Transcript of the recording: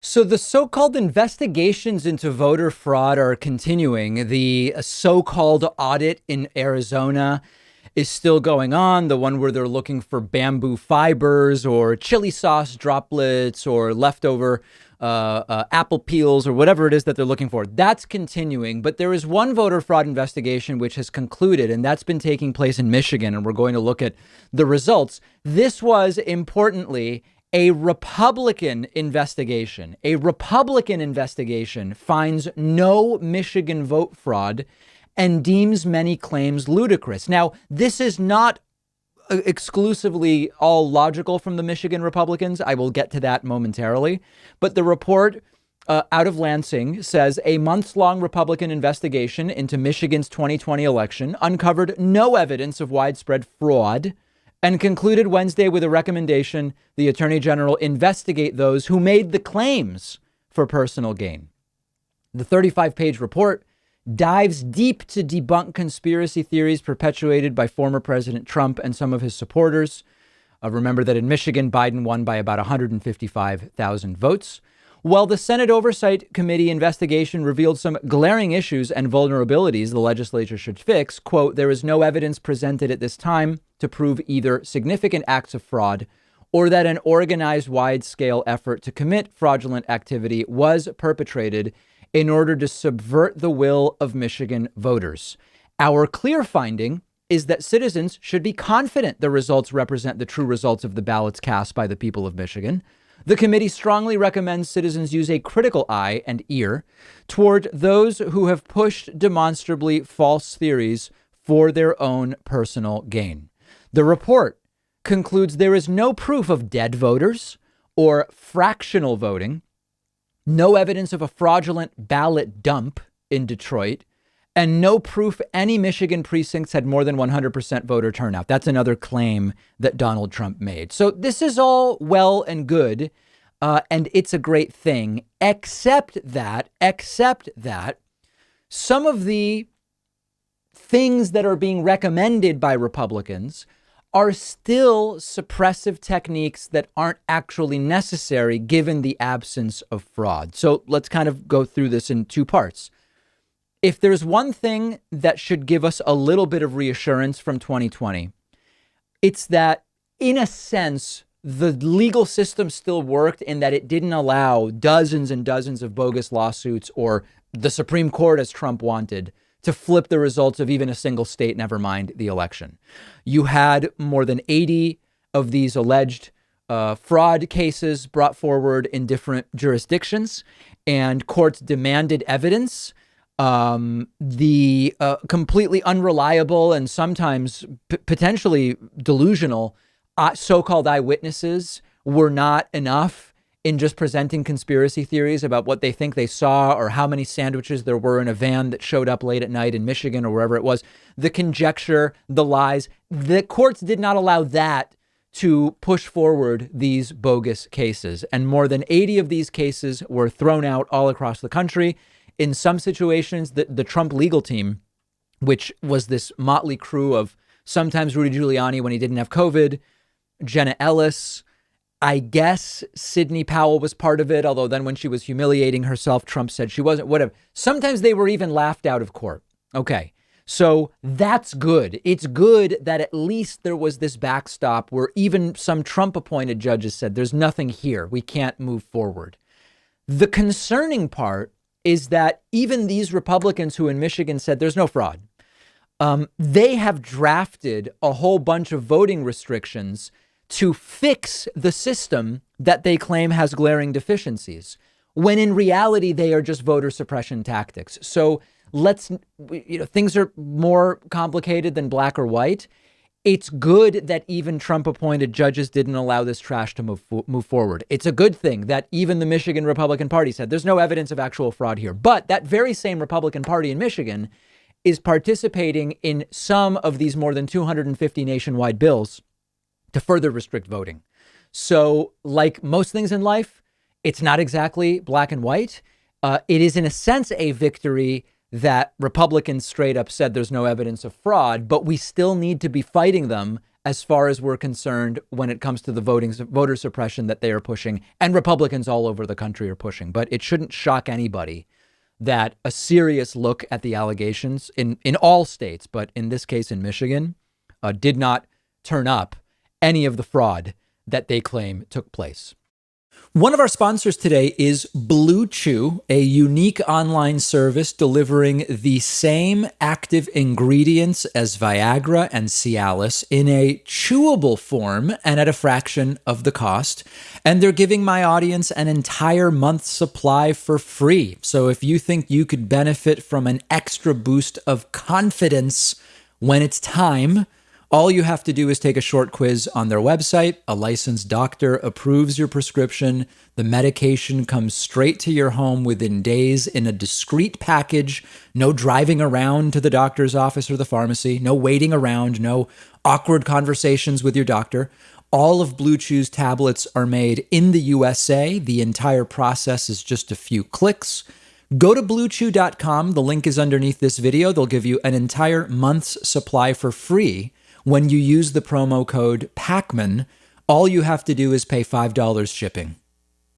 So the so-called investigations into voter fraud are continuing. The so-called audit in Arizona is still going on. The one where they're looking for bamboo fibers or chili sauce droplets or leftover apple peels or whatever it is that they're looking for. That's continuing. But there is one voter fraud investigation which has concluded, and that's been taking place in Michigan. And we're going to look at the results. This was importantly a Republican investigation. A Republican investigation finds no Michigan vote fraud and deems many claims ludicrous. Now, this is not exclusively all logical from the Michigan Republicans. I will get to that momentarily. But the report out of Lansing says a months-long Republican investigation into Michigan's 2020 election uncovered no evidence of widespread fraud and concluded Wednesday with a recommendation the attorney general investigate those who made the claims for personal gain. The 35-page report dives deep to debunk conspiracy theories perpetuated by former President Trump and some of his supporters. Remember that in Michigan, Biden won by about 155,000 votes. While the Senate Oversight Committee investigation revealed some glaring issues and vulnerabilities the legislature should fix, quote, there is no evidence presented at this time to prove either significant acts of fraud or that an organized wide-scale effort to commit fraudulent activity was perpetrated in order to subvert the will of Michigan voters. Our clear finding is that citizens should be confident the results represent the true results of the ballots cast by the people of Michigan. The committee strongly recommends citizens use a critical eye and ear toward those who have pushed demonstrably false theories for their own personal gain. The report concludes there is no proof of dead voters or fractional voting, no evidence of a fraudulent ballot dump in Detroit, and no proof any Michigan precincts had more than 100% voter turnout. That's another claim that Donald Trump made. So this is all well and good, and it's a great thing, except that some of the things that are being recommended by Republicans are still suppressive techniques that aren't actually necessary given the absence of fraud. So let's kind of go through this in two parts. If there's one thing that should give us a little bit of reassurance from 2020, it's that, in a sense, the legal system still worked in that it didn't allow dozens and dozens of bogus lawsuits or the Supreme Court, as Trump wanted, to flip the results of even a single state, never mind the election. You had more than 80 of these alleged fraud cases brought forward in different jurisdictions, and courts demanded evidence. The completely unreliable and sometimes potentially delusional so-called eyewitnesses were not enough in just presenting conspiracy theories about what they think they saw or how many sandwiches there were in a van that showed up late at night in Michigan or wherever it was. The conjecture, the lies, the courts did not allow that to push forward these bogus cases. And more than 80 of these cases were thrown out all across the country. In some situations, the Trump legal team, which was this motley crew of sometimes Rudy Giuliani when he didn't have COVID, Jenna Ellis, I guess Sidney Powell was part of it, although then when she was humiliating herself, Trump said she wasn't, whatever. Sometimes they were even laughed out of court. Okay, so that's good. It's good that at least there was this backstop where even some Trump-appointed judges said, there's nothing here. We can't move forward. The concerning part is that even these Republicans who in Michigan said there's no fraud, they have drafted a whole bunch of voting restrictions to fix the system that they claim has glaring deficiencies, when in reality, they are just voter suppression tactics. So things are more complicated than black or white. It's good that even Trump appointed judges didn't allow this trash to move forward. It's a good thing that even the Michigan Republican Party said there's no evidence of actual fraud here. But that very same Republican Party in Michigan is participating in some of these more than 250 nationwide bills to further restrict voting. So like most things in life, it's not exactly black and white. It is in a sense a victory that Republicans straight up said there's no evidence of fraud, but we still need to be fighting them as far as we're concerned when it comes to the voter suppression that they are pushing, and Republicans all over the country are pushing. But it shouldn't shock anybody that a serious look at the allegations in all states, but in this case in Michigan, did not turn up any of the fraud that they claim took place. One of our sponsors today is Blue Chew, a unique online service delivering the same active ingredients as Viagra and Cialis in a chewable form and at a fraction of the cost. And they're giving my audience an entire month's supply for free. So if you think you could benefit from an extra boost of confidence when it's time, all you have to do is take a short quiz on their website. A licensed doctor approves your prescription. The medication comes straight to your home within days in a discreet package. No driving around to the doctor's office or the pharmacy. No waiting around. No awkward conversations with your doctor. All of Blue Chew's tablets are made in the USA. The entire process is just a few clicks. Go to bluechew.com. The link is underneath this video. They'll give you an entire month's supply for free when you use the promo code PACMAN. All you have to do is pay $5 shipping.